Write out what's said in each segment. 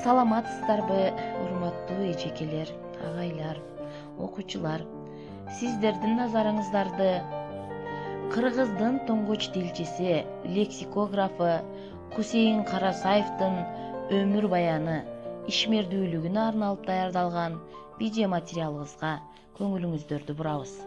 Саламатсыздарбы, урматтуу эжекелер, агайлар, окуучулар. Сиздердин назарыңыздарды кыргыздын туңгуч тилчиси, лексикографы Кусейин Карасаевдин өмүр баяны, ишмердүүлүгүнө арналып даярдалган видео материалыбызга көңүлүңүздөрдү бурабыз.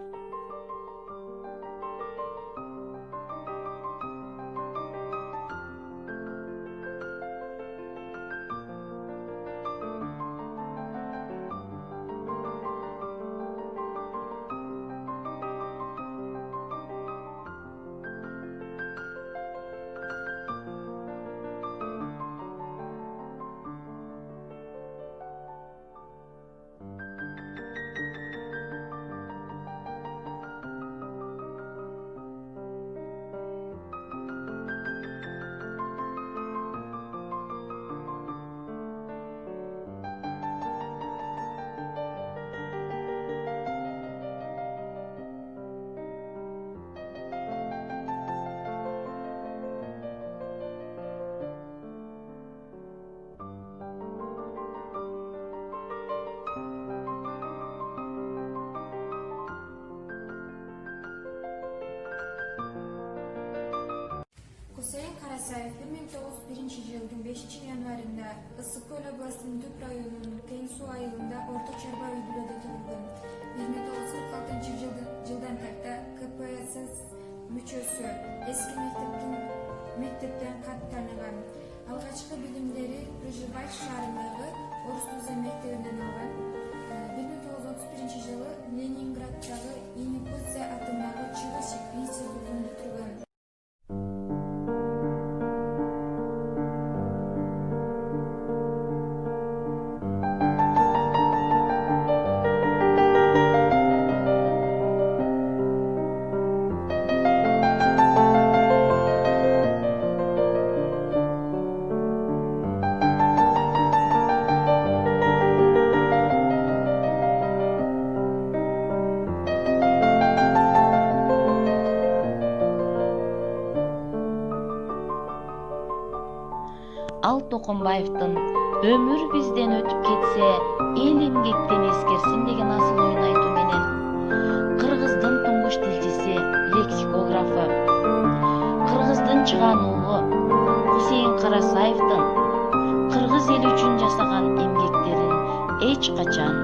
Кусейин Карасаев 1901 5 январында Ысык-Көл областынын Түп районунун Кеңсу айылында Орто Чарба үй бүлөдө туулган. 1946 жылдан тарта КПСС мүчөсү, эски мектептен кат тааныган. Алгачкы билимдери Рыжыбай шаарындагы Орус Туза мектебинен алган. 1931 жылы Ленинграддагы Иникудзе атындагы Чыгыш институтун бүтүргөн. Ал Токомбаевдин өмүр бизден өтүп кетсе, эл эмгектен эскерсин деген асыл оюн айтуу менен кыргыздын туңгуч тилчиси, лексикографы, кыргыздын чыган уулу Кусейин Карасаевдин кыргыз эли үчүн жасаган эмгектерин эч качан